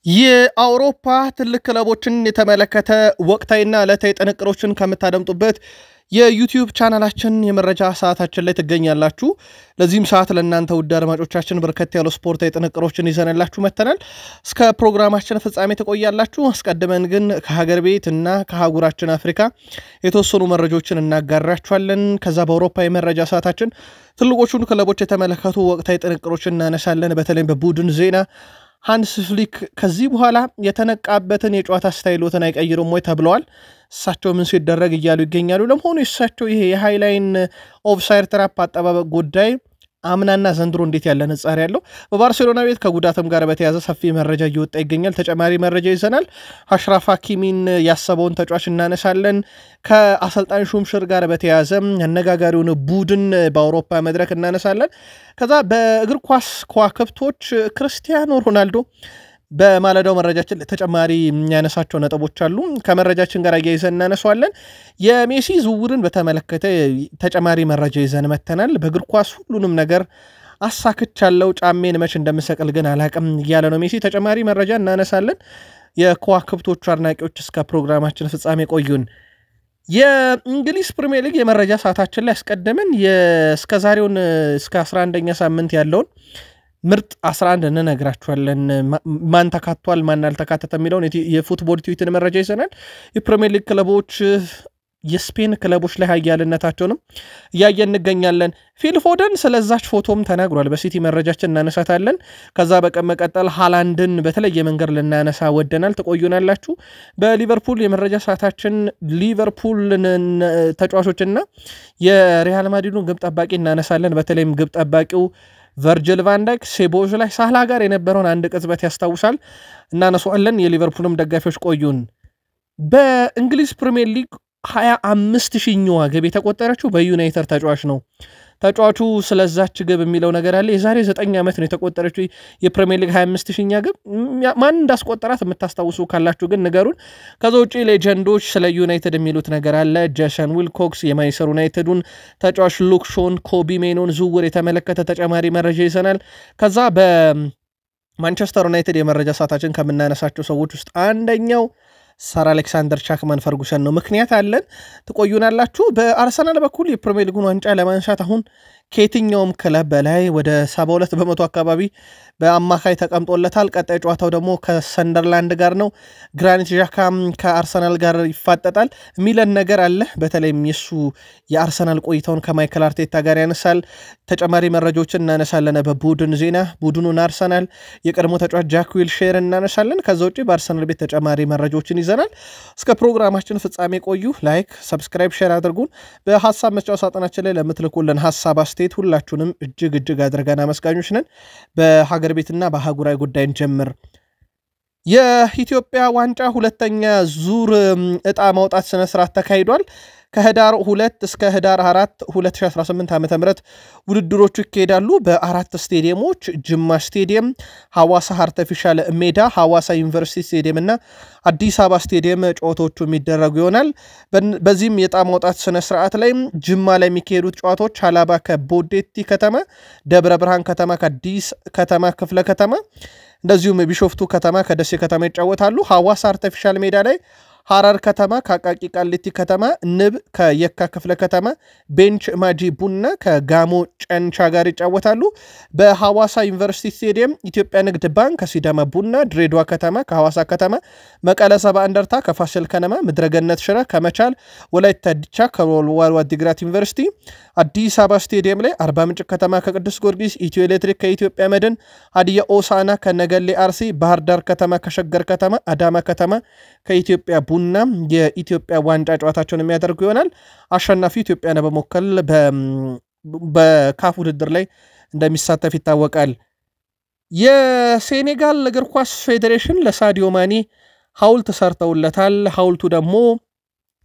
የአውሮፓ ትልቅ ክለቦችን የተመለከተ ወቅታዊና ዕለታዊ ጥንቅሮችን ከምታደምጡበት የዩቲዩብ ቻናላችን የመረጃ ሰዓታችን ላይ ትገኛላችሁ። ለዚህም ሰዓት ለእናንተ ውድ አድማጮቻችን በርከት ያሉ ስፖርታዊ ጥንቅሮችን ይዘንላችሁ መጥተናል። እስከ ፕሮግራማችን ፍጻሜ ተቆያላችሁ። አስቀድመን ግን ከሀገር ቤት እና ከአህጉራችን አፍሪካ የተወሰኑ መረጃዎችን እናጋራችኋለን። ከዛ በአውሮፓ የመረጃ ሰዓታችን ትልቆቹን ክለቦች የተመለከቱ ወቅታዊ ጥንቅሮችን እናነሳለን። በተለይም በቡድን ዜና ሃንስ ፍሊክ ከዚህ በኋላ የተነቃበትን የጨዋታ ስታይሎትን አይቀይሩም ወይ ተብለዋል። እሳቸው ምን ሲደረግ እያሉ ይገኛሉ። ለመሆኑ እሳቸው ይሄ የሃይላይን ኦፍሳይድ ትራፕ አጠባበቅ ጉዳይ አምናና ዘንድሮ እንዴት ያለ ንጻር ያለው በባርሴሎና ቤት ከጉዳትም ጋር በተያዘ ሰፊ መረጃ እየወጣ ይገኛል። ተጨማሪ መረጃ ይዘናል። አሽራፍ ሐኪሚን ያሰበውን ተጫዋች እናነሳለን። ከአሰልጣኝ ሹምሽር ጋር በተያዘ አነጋጋሪውን ቡድን በአውሮፓ መድረክ እናነሳለን። ከዛ በእግር ኳስ ከዋክብቶች ክርስቲያኖ ሮናልዶ በማለዳው መረጃችን ተጨማሪ የሚያነሳቸው ነጥቦች አሉ። ከመረጃችን ጋር አያይዘን እናነሳዋለን። የሜሲ ዝውውርን በተመለከተ ተጨማሪ መረጃ ይዘን መተናል። በእግር ኳስ ሁሉንም ነገር አሳክቻለሁ፣ ጫሜን መች እንደምሰቅል ግን አላቅም እያለ ነው ሜሲ። ተጨማሪ መረጃ እናነሳለን። የከዋክብቶቹ አድናቂዎች እስከ ፕሮግራማችን ፍጻሜ ቆዩን። የእንግሊዝ ፕሪሚየር ሊግ የመረጃ ሰዓታችን ላይ አስቀድመን እስከዛሬውን እስከ 11ኛ ሳምንት ያለውን ምርጥ 11 እንነግራችኋለን። ማን ተካቷል ማን አልተካተተ የሚለውን የፉትቦል ትዊትን መረጃ ይዘናል። የፕሪሚየር ሊግ ክለቦች የስፔን ክለቦች ላይ ኃያልነታቸውንም እያየን እንገኛለን። ፊል ፎደን ስለዛች ፎቶም ተናግሯል። በሲቲ መረጃችን እናነሳታለን። ከዛ በመቀጠል ሃላንድን በተለየ መንገድ ልናነሳ ወደናል። ተቆዩናላችሁ። በሊቨርፑል የመረጃ ሰዓታችን ሊቨርፑልን ተጫዋቾችና የሪያል ማድሪዱን ግብ ጠባቂ እናነሳለን። በተለይም ግብ ጠባቂው ቨርጅል ቫን ዳይክ ሴቦዥ ላይ ሳህላ ጋር የነበረውን አንድ ቅጽበት ያስታውሳል። እናነሳዋለን። የሊቨርፑልም ደጋፊዎች ቆዩን። በእንግሊዝ ፕሪሚየር ሊግ 25,000ኛዋ ግብ የተቆጠረችው በዩናይትድ ተጫዋች ነው። ተጫዋቹ ስለዛች ግብ የሚለው ነገር አለ። የዛሬ 9 ዓመት ነው የተቆጠረችው የፕሪሚየር ሊግ 25,000ኛ ግብ። ማን እንዳስቆጠራት የምታስታውሱ ካላችሁ ግን ንገሩን። ከዛ ውጪ ሌጀንዶች ስለ ዩናይትድ የሚሉት ነገር አለ። ጄሰን ዊልኮክስ የማንቸስተር ዩናይትዱን ተጫዋች ሉክ ሾን፣ ኮቢ ሜኖን ዝውውር የተመለከተ ተጨማሪ መረጃ ይዘናል። ከዛ በማንቸስተር ዩናይትድ የመረጃ ሰዓታችን ከምናነሳቸው ሰዎች ውስጥ አንደኛው ሰር አሌክሳንደር ቻክማን ፈርጉሰን ነው። ምክንያት አለን። ትቆዩናላችሁ። በአርሰናል በኩል የፕሪሚየር ሊጉን ዋንጫ ለማንሳት አሁን ከየትኛውም ክለብ በላይ ወደ 72% አካባቢ በአማካይ ተቀምጦለታል። ቀጣይ ጨዋታው ደግሞ ከሰንደርላንድ ጋር ነው። ግራኒት ዣካም ከአርሰናል ጋር ይፋጠጣል የሚለን ነገር አለ። በተለይም የሱ የአርሰናል ቆይታውን ከማይክል አርቴታ ጋር ያነሳል። ተጨማሪ መረጃዎችን እናነሳለን። በቡድን ዜና ቡድኑን አርሰናል የቀድሞ ተጫዋች ጃክ ዊልሼር እናነሳለን። ከዛ ውጪ በአርሰናል ቤት ተጨማሪ መረጃዎችን ይዘናል። እስከ ፕሮግራማችን ፍጻሜ ቆዩ። ላይክ፣ ሰብስክራይብ፣ ሼር አድርጉን። በሐሳብ መስጫው ሳጥናችን ላይ ለምትልኩልን ሐሳብ አስተያየት ሁላችሁንም እጅግ አድርገን አመስጋኞች ነን። በሀገር ቤትና በአህጉራዊ ጉዳይ እንጀምር። የኢትዮጵያ ዋንጫ ሁለተኛ ዙር ዕጣ ማውጣት ስነ ስርዓት ተካሂዷል። ከህዳር 2 እስከ ህዳር 4 2018 ዓ.ም ውድድሮቹ ይካሄዳሉ። በአራት ስቴዲየሞች ጅማ ስቴዲየም፣ ሐዋሳ አርቲፊሻል ሜዳ፣ ሐዋሳ ዩኒቨርሲቲ ስቴዲየም እና አዲስ አበባ ስቴዲየም ጨዋታዎቹ የሚደረጉ ይሆናል። በዚህም የዕጣ ማውጣት ስነ ስርዓት ላይ ጅማ ላይ የሚካሄዱት ጨዋታዎች ሐላባ ከቦዴቲ ከተማ፣ ደብረ ብርሃን ከተማ ከአዲስ ከተማ ክፍለ ከተማ፣ እንደዚሁም ቢሾፍቱ ከተማ ከደሴ ከተማ ይጫወታሉ። ሐዋሳ አርቲፊሻል ሜዳ ላይ ሐረር ከተማ ከአቃቂ ቃሊቲ ከተማ፣ ንብ ከየካ ክፍለ ከተማ፣ ቤንች ማጂ ቡና ከጋሞ ጨንቻ ጋር ይጫወታሉ። በሐዋሳ ዩኒቨርሲቲ ስቴዲየም ኢትዮጵያ ንግድ ባንክ ከሲዳማ ቡና፣ ድሬዳዋ ከተማ ከሐዋሳ ከተማ፣ መቀለ ሰባ እንደርታ ከፋሲል ከነማ፣ ምድረገነት ሽረ ከመቻል፣ ወላይታ ዲቻ ከወልዋሎ ዓዲግራት ዩኒቨርሲቲ፣ አዲስ አበባ ስቴዲየም ላይ አርባ ምንጭ ከተማ ከቅዱስ ጊዮርጊስ፣ ኢትዮ ኤሌክትሪክ ከኢትዮጵያ መድን፣ ሀዲያ ኦሳና ከነገሌ አርሲ፣ ባህር ዳር ከተማ ከሸገር ከተማ፣ አዳማ ከተማ ከኢትዮጵያ ቡና የኢትዮጵያ ዋንጫ ጨዋታቸውን የሚያደርጉ ይሆናል። አሸናፊው ኢትዮጵያን በመወከል በካፍ ውድድር ላይ እንደሚሳተፍ ይታወቃል። የሴኔጋል እግር ኳስ ፌዴሬሽን ለሳዲዮ ማኒ ሐውልት ሰርተውለታል። ሐውልቱ ደግሞ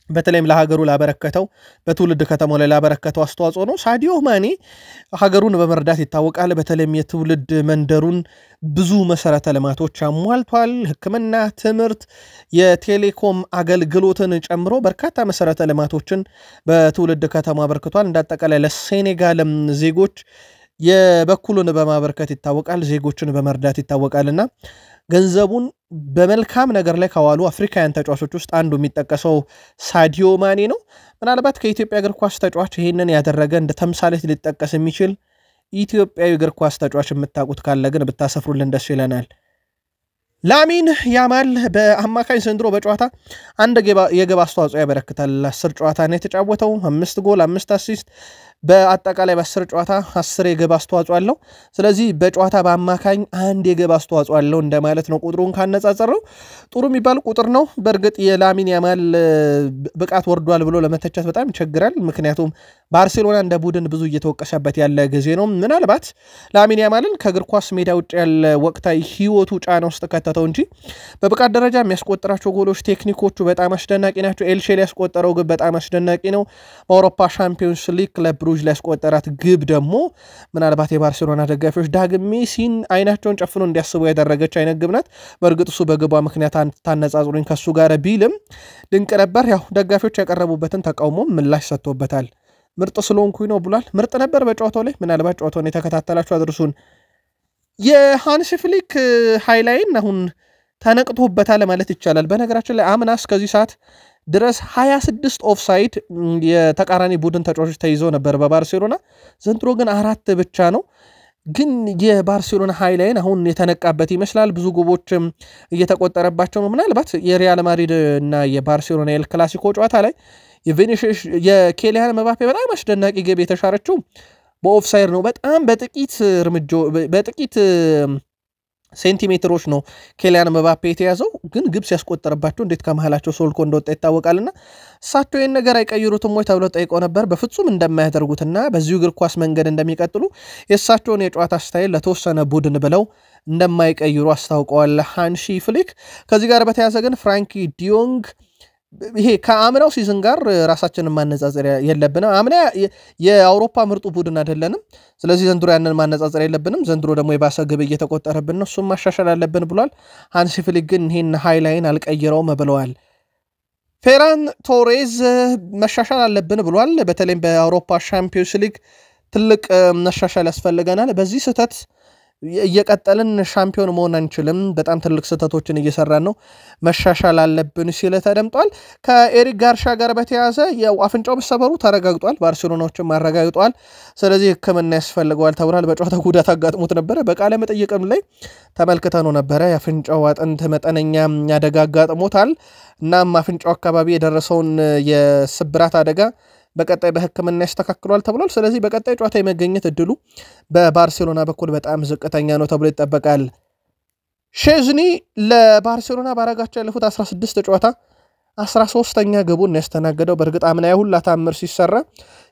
በተለይም ለሀገሩ ላበረከተው በትውልድ ከተማው ላይ ላበረከተው አስተዋጽኦ ነው። ሳዲዮ ማኒ ሀገሩን በመርዳት ይታወቃል። በተለይም የትውልድ መንደሩን ብዙ መሰረተ ልማቶች አሟልቷል። ሕክምና፣ ትምህርት፣ የቴሌኮም አገልግሎትን ጨምሮ በርካታ መሰረተ ልማቶችን በትውልድ ከተማው አበርክቷል። እንዳጠቃላይ ለሴኔጋል ዜጎች የበኩሉን በማበርከት ይታወቃል። ዜጎችን በመርዳት ይታወቃልና ገንዘቡን በመልካም ነገር ላይ ካዋሉ አፍሪካውያን ተጫዋቾች ውስጥ አንዱ የሚጠቀሰው ሳዲዮ ማኔ ነው። ምናልባት ከኢትዮጵያ እግር ኳስ ተጫዋች ይሄንን ያደረገ እንደ ተምሳሌት ሊጠቀስ የሚችል ኢትዮጵያዊ እግር ኳስ ተጫዋች የምታውቁት ካለ ግን ብታሰፍሩልን ደስ ይለናል። ላሚን ያማል በአማካኝ ዘንድሮ በጨዋታ አንድ የግብ አስተዋጽኦ ያበረክታል። 10 ጨዋታ ነው የተጫወተው፣ 5 ጎል 5 አሲስት፣ በአጠቃላይ በ10 ጨዋታ 10 የግብ አስተዋጽኦ አለው። ስለዚህ በጨዋታ በአማካኝ አንድ የግብ አስተዋጽኦ አለው እንደማለት ነው። ቁጥሩን ካነጻጸረው ጥሩ የሚባል ቁጥር ነው። በእርግጥ የላሚን ያማል ብቃት ወርዷል ብሎ ለመተቸት በጣም ይቸግራል። ምክንያቱም ባርሴሎና እንደ ቡድን ብዙ እየተወቀሰበት ያለ ጊዜ ነው። ምናልባት ላሚን ያማልን ከእግር ኳስ ሜዳ ውጭ ያለ ወቅታዊ ህይወቱ ጫና ውስጥ ከተተው እንጂ በብቃት ደረጃ የሚያስቆጥራቸው ጎሎች፣ ቴክኒኮቹ በጣም አስደናቂ ናቸው። ኤልሼ ያስቆጠረው ግብ በጣም አስደናቂ ነው። በአውሮፓ ሻምፒዮንስ ሊግ ክለብ ብሩጅ ላይ ያስቆጠራት ግብ ደግሞ ምናልባት የባርሴሎና ደጋፊዎች ዳግም ሜሲን አይናቸውን ጨፍኖ እንዲያስቡ ያደረገች አይነት ግብ ናት። በእርግጥ እሱ በግቧ ምክንያት ታነጻጽሩኝ ከሱ ጋር ቢልም ድንቅ ነበር። ያው ደጋፊዎች ያቀረቡበትን ተቃውሞ ምላሽ ሰጥቶበታል። ምርጥ ስለሆንኩኝ ነው ብሏል። ምርጥ ነበር በጨዋታው ላይ። ምናልባት ጨዋታውን የተከታተላችሁ አድርሱን። የሃንሲ ፍሊክ ሃይላይን አሁን ተነቅቶበታል ማለት ይቻላል። በነገራችን ላይ አምና እስከዚህ ሰዓት ድረስ 26 ኦፍሳይድ የተቃራኒ ቡድን ተጫዋቾች ተይዘው ነበር በባርሴሎና። ዘንድሮ ግን 4 ብቻ ነው። ግን የባርሴሎና ሃይላይን አሁን የተነቃበት ይመስላል። ብዙ ግቦችም እየተቆጠረባቸው ነው። ምናልባት የሪያል ማድሪድ እና የባርሴሎና ኤል ክላሲኮ ጨዋታ ላይ የቪኒሺየስ የኬሊያን መባፔ በጣም አስደናቂ ግብ የተሻረችው በኦፍሳይድ ነው። በጣም በጥቂት ሴንቲሜትሮች ነው ኬሊያን መባፔ የተያዘው። ግን ግብ ሲያስቆጠርባቸው እንዴት ከመሃላቸው ሶልኮ እንደወጣ ይታወቃልና እሳቸው ይህን ነገር አይቀይሩትም ወይ ተብሎ ጠይቀው ነበር። በፍጹም እንደማያደርጉትና በዚሁ እግር ኳስ መንገድ እንደሚቀጥሉ የእሳቸውን የጨዋታ ስታይል ለተወሰነ ቡድን ብለው እንደማይቀይሩ አስታውቀዋል ሃንሲ ፍሊክ። ከዚህ ጋር በተያያዘ ግን ፍራንኪ ዲዮንግ ይሄ ከአምናው ሲዝን ጋር ራሳችንን ማነጻጸር የለብንም። አምና የአውሮፓ ምርጡ ቡድን አይደለንም። ስለዚህ ዘንድሮ ያንን ማነጻጸር የለብንም። ዘንድሮ ደግሞ የባሰ ግብ እየተቆጠረብን ነው። እሱም ማሻሻል አለብን ብሏል። ሃንሲ ፍሊክ ግን ይሄን ሃይላይን አልቀይረውም ብለዋል። ፌራን ቶሬዝ መሻሻል አለብን ብሏል። በተለይም በአውሮፓ ሻምፒዮንስ ሊግ ትልቅ መሻሻል ያስፈልገናል። በዚህ ስህተት እየቀጠልን ሻምፒዮን መሆን አንችልም። በጣም ትልቅ ስህተቶችን እየሰራን ነው፣ መሻሻል አለብን ሲል ተደምጧል። ከኤሪክ ጋርሻ ጋር በተያያዘ የአፍንጫው መሰበሩ ተረጋግጧል። ባርሴሎናዎችም አረጋግጧል። ስለዚህ ሕክምና ያስፈልገዋል ተብሏል። በጨዋታ ጉዳት አጋጥሞት ነበረ። በቃለ መጠይቅም ላይ ተመልክተነው ነበረ። የአፍንጫው አጥንት መጠነኛ አደጋ አጋጥሞታል። እናም አፍንጫው አካባቢ የደረሰውን የስብራት አደጋ በቀጣይ በሕክምና ያስተካክሏል ተብሏል። ስለዚህ በቀጣይ ጨዋታ የመገኘት እድሉ በባርሴሎና በኩል በጣም ዝቅተኛ ነው ተብሎ ይጠበቃል። ሼዝኒ ለባርሴሎና ባረጋቸው ያለፉት 16 ጨዋታ 13ኛ ግቡን ያስተናገደው። በእርግጥ አምና ሁላ ታምር ሲሰራ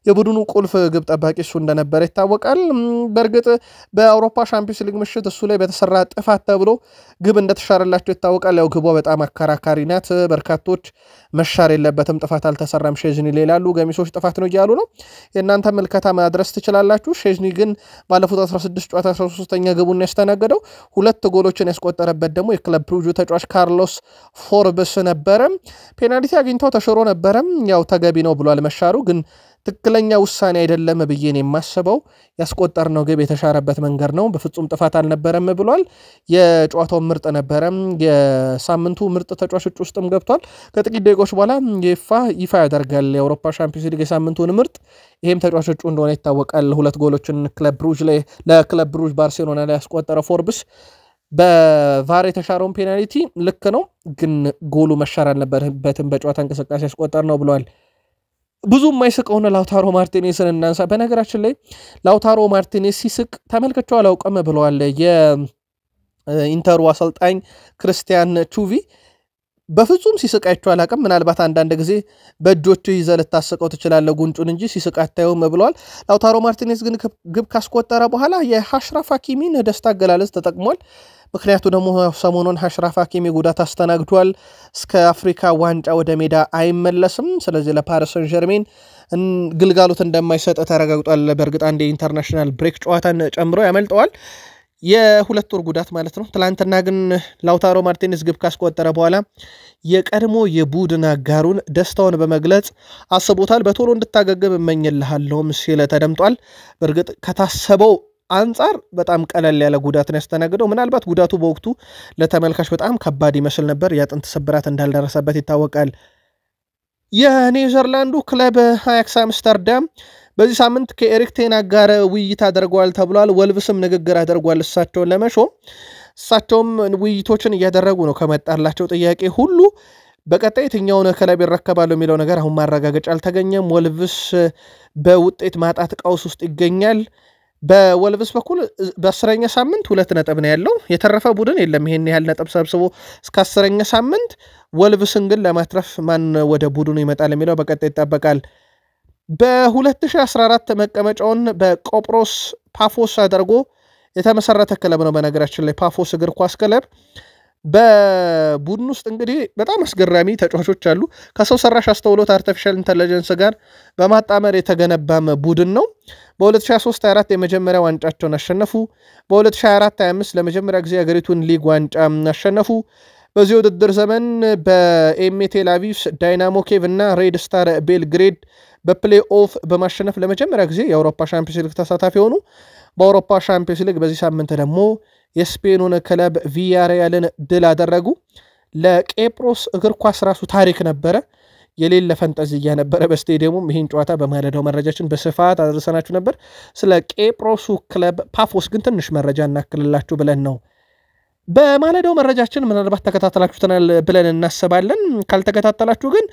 የቡድኑ ቁልፍ ግብ ጠባቂ እሱ እንደነበረ ይታወቃል። በእርግጥ በአውሮፓ ሻምፒዮንስ ሊግ ምሽት እሱ ላይ በተሰራ ጥፋት ተብሎ ግብ እንደተሻረላቸው ይታወቃል። ያው ግቧ በጣም አከራካሪ ናት። በርካቶች መሻር የለበትም ጥፋት አልተሰራም ሼዝኒ ላይ ላሉ ገሚሶች ጥፋት ነው እያሉ ነው። የእናንተ ምልከታ ማድረስ ትችላላችሁ። ሼዝኒ ግን ባለፉት 16 ጨዋታ 13ኛ ግቡን ያስተናገደው። 2 ጎሎችን ያስቆጠረበት ደግሞ የክለብ ብሩጁ ተጫዋች ካርሎስ ፎርብስ ነበረ። ፔናልቲ አግኝተው ተሽሮ ነበረ። ያው ተገቢ ነው ብሏል። መሻሩ ግን ትክክለኛ ውሳኔ አይደለም ብዬ ነው የማስበው። ያስቆጠርነው ግብ የተሻረበት መንገድ ነው፣ በፍጹም ጥፋት አልነበረም ብሏል። የጨዋታው ምርጥ ነበረ። የሳምንቱ ምርጥ ተጫዋቾች ውስጥም ገብቷል። ከጥቂት ደቂቆች በኋላ ይፋ ያደርጋል የአውሮፓ ሻምፒዮንስ ሊግ የሳምንቱን ምርጥ። ይሄም ተጫዋቾቹ እንደሆነ ይታወቃል። 2 ጎሎችን ክለብ ብሩጅ ላይ ለክለብ ብሩጅ ባርሴሎና ላይ ያስቆጠረ ፎርብስ በቫር የተሻረውን ፔናልቲ ልክ ነው፣ ግን ጎሉ መሻር አልነበረበትም፣ በጨዋታ እንቅስቃሴ ያስቆጠር ነው ብለዋል። ብዙ የማይስቀውን ላውታሮ ማርቲኔስን እናንሳ። በነገራችን ላይ ላውታሮ ማርቲኔስ ሲስቅ ተመልክቼው አላውቅም ብለዋል የኢንተሩ አሰልጣኝ ክርስቲያን ቹቪ። በፍጹም ሲስቅ አይቼው አላውቅም። ምናልባት አንዳንድ ጊዜ በእጆቹ ይዘህ ልታስቀው ትችላለህ ጉንጩን እንጂ ሲስቅ አታየውም ብለዋል። ላውታሮ ማርቲኔስ ግን ግብ ካስቆጠረ በኋላ የአሽራፍ ሐኪሚን ደስታ አገላለጽ ተጠቅሟል። ምክንያቱ ደግሞ ሰሞኑን አሽራፍ ሐኪሚ ጉዳት አስተናግዷል። እስከ አፍሪካ ዋንጫ ወደ ሜዳ አይመለስም። ስለዚህ ለፓሪስ ሰን ዠርሜን ግልጋሎት እንደማይሰጥ ተረጋግጧል። በእርግጥ አንድ የኢንተርናሽናል ብሬክ ጨዋታን ጨምሮ ያመልጠዋል፣ የ2 ወር ጉዳት ማለት ነው። ትላንትና ግን ላውታሮ ማርቲኔስ ግብ ካስቆጠረ በኋላ የቀድሞ የቡድን አጋሩን ደስታውን በመግለጽ አስቦታል። በቶሎ እንድታገግም እመኝልሃለሁም ሲል ተደምጧል። በእርግጥ ከታሰበው አንጻር በጣም ቀለል ያለ ጉዳት ነው ያስተናገደው። ምናልባት ጉዳቱ በወቅቱ ለተመልካች በጣም ከባድ ይመስል ነበር። የአጥንት ስብራት እንዳልደረሰበት ይታወቃል። የኔዘርላንዱ ክለብ አያክስ አምስተርዳም በዚህ ሳምንት ከኤሪክ ቴን ሃግ ጋር ውይይት አድርገዋል ተብሏል። ወልቭስም ንግግር አድርጓል እሳቸውን ለመሾም። እሳቸውም ውይይቶችን እያደረጉ ነው ከመጣላቸው ጥያቄ ሁሉ። በቀጣይ የትኛውን ክለብ ይረከባሉ የሚለው ነገር አሁን ማረጋገጫ አልተገኘም። ወልቭስ በውጤት ማጣት ቀውስ ውስጥ ይገኛል። በወልቭስ በኩል በ10ኛ ሳምንት 2 ነጥብ ነው ያለው። የተረፈ ቡድን የለም ይሄን ያህል ነጥብ ሰብስቦ እስከ 10ኛ ሳምንት። ወልቭስን ግን ለማትረፍ ማን ወደ ቡድኑ ይመጣል የሚለው በቀጣይ ይጠበቃል። በ2014 መቀመጫውን በቆጵሮስ ፓፎስ አድርጎ የተመሰረተ ክለብ ነው። በነገራችን ላይ ፓፎስ እግር ኳስ ክለብ በቡድን ውስጥ እንግዲህ በጣም አስገራሚ ተጫዋቾች አሉ። ከሰው ሰራሽ አስተውሎት አርቲፊሻል ኢንተለጀንስ ጋር በማጣመር የተገነባም ቡድን ነው። በ2023-24 የመጀመሪያ ዋንጫቸውን አሸነፉ። በ2024-25 ለመጀመሪያ ጊዜ የሀገሪቱን ሊግ ዋንጫ አሸነፉ። በዚህ ውድድር ዘመን በኤምኤ ቴል አቪቭ፣ ዳይናሞ ኬቭ እና ሬድ ስታር ቤልግሬድ በፕሌይ ኦፍ በማሸነፍ ለመጀመሪያ ጊዜ የአውሮፓ ሻምፒዮንስ ሊግ ተሳታፊ ሆኑ። በአውሮፓ ሻምፒዮንስ ሊግ በዚህ ሳምንት ደግሞ የስፔኑን ክለብ ቪያሪያልን ድል አደረጉ። ለቄጵሮስ እግር ኳስ ራሱ ታሪክ ነበረ፣ የሌለ ፈንጠዝያ ነበረ በስቴዲየሙም። ይህን ጨዋታ በማለዳው መረጃችን በስፋት አድርሰናችሁ ነበር። ስለ ቄጵሮሱ ክለብ ፓፎስ ግን ትንሽ መረጃ እናክልላችሁ ብለን ነው። በማለዳው መረጃችን ምናልባት ተከታተላችሁትናል ብለን እናስባለን። ካልተከታተላችሁ ግን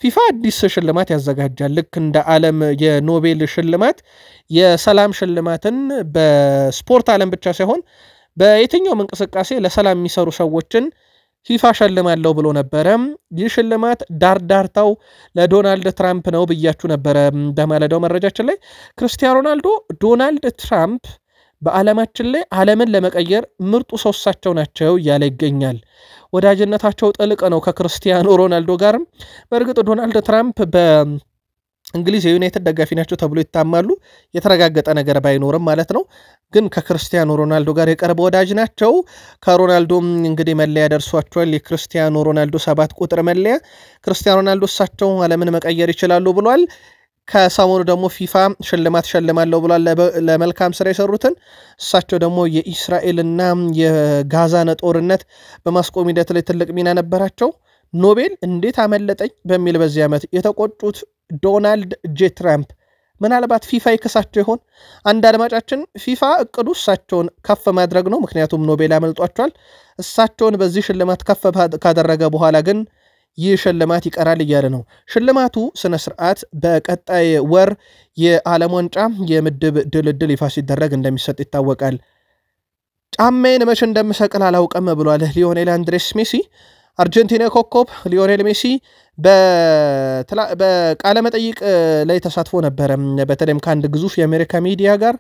ፊፋ አዲስ ሽልማት ያዘጋጃል። ልክ እንደ ዓለም የኖቤል ሽልማት የሰላም ሽልማትን በስፖርት ዓለም ብቻ ሳይሆን በየትኛውም እንቅስቃሴ ለሰላም የሚሰሩ ሰዎችን ፊፋ ሸልማለሁ ብሎ ነበረ። ይህ ሽልማት ዳርዳርታው ለዶናልድ ትራምፕ ነው ብያችሁ ነበረ በማለዳው መረጃችን ላይ። ክርስቲያኖ ሮናልዶ ዶናልድ ትራምፕ በዓለማችን ላይ ዓለምን ለመቀየር ምርጡ ሰው እሳቸው ናቸው እያለ ይገኛል። ወዳጅነታቸው ጥልቅ ነው ከክርስቲያኖ ሮናልዶ ጋርም። በእርግጥ ዶናልድ ትራምፕ በእንግሊዝ የዩናይትድ ደጋፊ ናቸው ተብሎ ይታማሉ። የተረጋገጠ ነገር ባይኖርም ማለት ነው። ግን ከክርስቲያኖ ሮናልዶ ጋር የቀረበ ወዳጅ ናቸው። ከሮናልዶም እንግዲህ መለያ ደርሷቸዋል። የክርስቲያኖ ሮናልዶ 7 ቁጥር መለያ። ክርስቲያኖ ሮናልዶ እሳቸው ዓለምን መቀየር ይችላሉ ብሏል። ከሰሞኑ ደግሞ ፊፋ ሽልማት ሸልማለሁ ብሏል ለመልካም ስራ የሰሩትን። እሳቸው ደግሞ የኢስራኤልና የጋዛን ጦርነት በማስቆም ሂደት ላይ ትልቅ ሚና ነበራቸው። ኖቤል እንዴት አመለጠኝ በሚል በዚህ ዓመት የተቆጡት ዶናልድ ጄ ትራምፕ ምናልባት ፊፋ ይከሳቸው ይሆን? አንድ አድማጫችን ፊፋ እቅዱ እሳቸውን ከፍ ማድረግ ነው፣ ምክንያቱም ኖቤል አመልጧቸዋል። እሳቸውን በዚህ ሽልማት ከፍ ካደረገ በኋላ ግን ይህ ሽልማት ይቀራል እያለ ነው። ሽልማቱ ስነ ስርዓት በቀጣይ ወር የዓለም ዋንጫ የምድብ ድልድል ይፋ ሲደረግ እንደሚሰጥ ይታወቃል። ጫማዬን መቼ እንደምሰቅል አላውቅም ብሏል ሊዮኔል አንድሬስ ሜሲ። አርጀንቲና ኮከብ ሊዮኔል ሜሲ በቃለ መጠይቅ ላይ ተሳትፎ ነበረ። በተለይም ከአንድ ግዙፍ የአሜሪካ ሚዲያ ጋር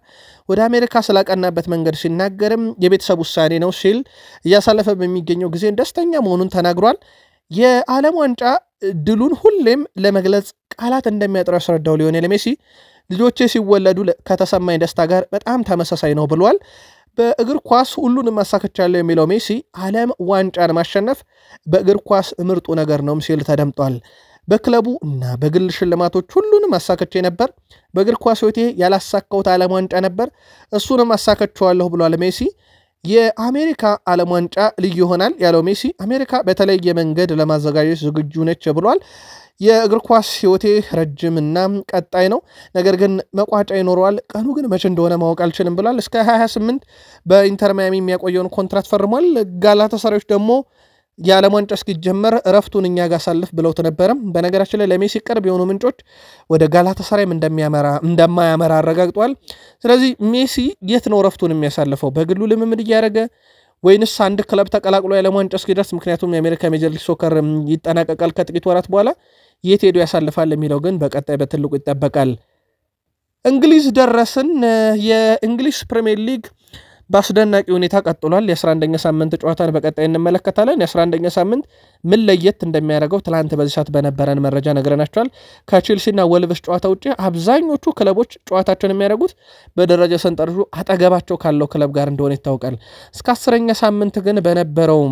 ወደ አሜሪካ ስላቀናበት መንገድ ሲናገርም የቤተሰብ ውሳኔ ነው ሲል እያሳለፈ በሚገኘው ጊዜ ደስተኛ መሆኑን ተናግሯል። የዓለም ዋንጫ ድሉን ሁሌም ለመግለጽ ቃላት እንደሚያጥር ያስረዳው ሊዮኔል ሜሲ ልጆቼ ሲወለዱ ከተሰማኝ ደስታ ጋር በጣም ተመሳሳይ ነው ብሏል። በእግር ኳስ ሁሉንም ማሳከቻለሁ የሚለው ሜሲ ዓለም ዋንጫን ማሸነፍ በእግር ኳስ ምርጡ ነገር ነው ሲል ተደምጧል። በክለቡ እና በግል ሽልማቶች ሁሉንም ማሳከቼ ነበር። በእግር ኳስ ህይወቴ ያላሳካሁት ዓለም ዋንጫ ነበር፣ እሱንም ማሳከቻለሁ ብሏል ሜሲ። የአሜሪካ ዓለም ዋንጫ ልዩ ይሆናል ያለው ሜሲ አሜሪካ በተለየ መንገድ ለማዘጋጀት ዝግጁ ነች ብሏል። የእግር ኳስ ህይወቴ ረጅምና ቀጣይ ነው፣ ነገር ግን መቋጫ ይኖረዋል። ቀኑ ግን መቼ እንደሆነ ማወቅ አልችልም ብሏል። እስከ 2028 በኢንተር ማያሚ የሚያቆየውን ኮንትራት ፈርሟል። ጋላታሳራዮች ደግሞ የዓለም ዋንጫ እስኪጀመር እረፍቱን እኛ ጋር ሳልፍ ብለውት ነበረ። በነገራችን ላይ ለሜሲ ቅርብ የሆኑ ምንጮች ወደ ጋላታሳራይም እንደማያመራ አረጋግጧል። ስለዚህ ሜሲ የት ነው እረፍቱን የሚያሳልፈው? በግሉ ልምምድ እያደረገ ወይንስ አንድ ክለብ ተቀላቅሎ የዓለም ዋንጫ እስኪደርስ? ምክንያቱም የአሜሪካ ሜጀር ሊግ ሶከር ይጠናቀቃል ከጥቂት ወራት በኋላ። የት ሄዶ ያሳልፋል የሚለው ግን በቀጣይ በትልቁ ይጠበቃል። እንግሊዝ ደረስን። የእንግሊዝ ፕሪሚየር ሊግ በአስደናቂ ሁኔታ ቀጥሏል። የ11ኛ ሳምንት ጨዋታን በቀጣይ እንመለከታለን። የ11ኛ ሳምንት ምን ለየት እንደሚያደርገው ትላንት በዚህ ሰዓት በነበረን መረጃ ነግረናቸዋል። ከቼልሲና ወልቭስ ጨዋታ ውጭ አብዛኞቹ ክለቦች ጨዋታቸውን የሚያደርጉት በደረጃ ሰንጠረዡ አጠገባቸው ካለው ክለብ ጋር እንደሆነ ይታወቃል። እስከ 10ኛ ሳምንት ግን በነበረው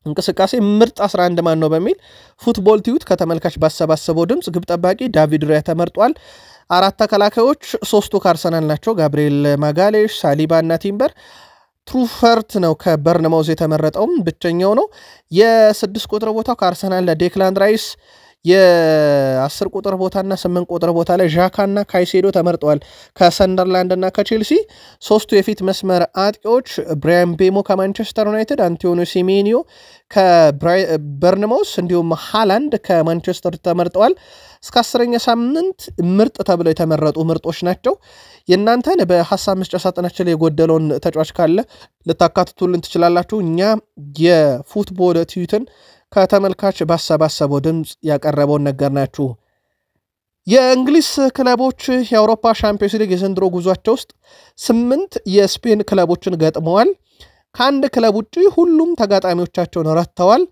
እንቅስቃሴ ምርጥ 11 ማን ነው በሚል ፉትቦል ቲዩት ከተመልካች ባሰባሰበው ድምፅ ግብ ጠባቂ ዳቪድ ራያ ተመርጧል። አራት ተከላካዮች ሶስቱ ከአርሰናል ናቸው። ጋብሪኤል ማጋሌሽ፣ ሳሊባ እና ቲምበር። ትሩፈርት ነው ከበርንማውዝ የተመረጠውም ብቸኛው ነው። የ6 ቁጥር ቦታው ከአርሰናል ለዴክላን ራይስ፣ የ10 ቁጥር ቦታና 8 ቁጥር ቦታ ላይ ዣካና ካይሴዶ ተመርጠዋል ከሰንደርላንድ እና ከቼልሲ። ሶስቱ የፊት መስመር አጥቂዎች ብራያን ቤሞ ከማንቸስተር ዩናይትድ፣ አንቶኒዮ ሲሜኒዮ ከበርንማውዝ እንዲሁም ሃላንድ ከማንቸስተር ተመርጠዋል። እስከ 10ኛ ሳምንት ምርጥ ተብለው የተመረጡ ምርጦች ናቸው። የእናንተን በሐሳብ መስጫ ሳጥናችን ላይ የጎደለውን ተጫዋች ካለ ልታካትቱልን ትችላላችሁ። እኛ የፉትቦል ቲዩትን ከተመልካች ባሰባሰበው ድምፅ ያቀረበውን ነገር ናችሁ። የእንግሊዝ ክለቦች የአውሮፓ ሻምፒዮንስ ሊግ የዘንድሮ ጉዟቸው ውስጥ 8 የስፔን ክለቦችን ገጥመዋል። ከአንድ ክለብ ውጪ ሁሉም ተጋጣሚዎቻቸውን ረትተዋል።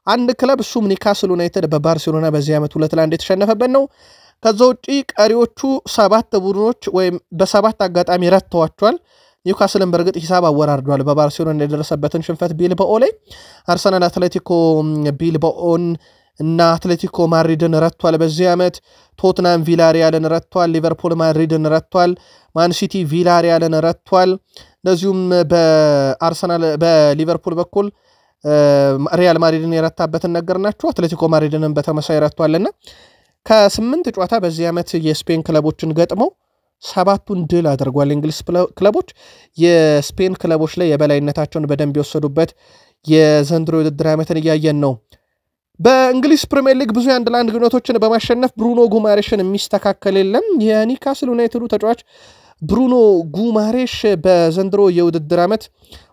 አንድ ክለብ እሱም ኒካስል ዩናይትድ በባርሴሎና በዚህ ዓመት 2-1 የተሸነፈበት ነው። ከዛ ውጪ ቀሪዎቹ 7 ቡድኖች ወይም በ7 አጋጣሚ ረትተዋቸዋል። ኒውካስልን በእርግጥ ሂሳብ አወራርዷል በባርሴሎና የደረሰበትን ሽንፈት ቢልባኦ ላይ። አርሰናል አትሌቲኮ ቢልባኦን እና አትሌቲኮ ማድሪድን ረቷል በዚህ ዓመት። ቶትናም ቪላሪያልን ረቷል። ሊቨርፑል ማድሪድን ረቷል። ማንሲቲ ቪላሪያልን ረቷል። እንደዚሁም በአርሰናል በሊቨርፑል በኩል ሪያል ማድሪድን የረታበትን ነገር ናቸው። አትሌቲኮ ማድሪድንን በተመሳይ ረቷልና ከ8 ጨዋታ በዚህ ዓመት የስፔን ክለቦችን ገጥመው 7ቱን ድል አድርጓል። እንግሊዝ ክለቦች የስፔን ክለቦች ላይ የበላይነታቸውን በደንብ የወሰዱበት የዘንድሮ የውድድር ዓመትን እያየን ነው። በእንግሊዝ ፕሪሚየር ሊግ ብዙ የአንድ ለአንድ ግንኙነቶችን በማሸነፍ ብሩኖ ጉማሬሽን የሚስተካከል የለም። የኒውካስል ዩናይትዱ ተጫዋች ብሩኖ ጉማሬሽ በዘንድሮ የውድድር ዓመት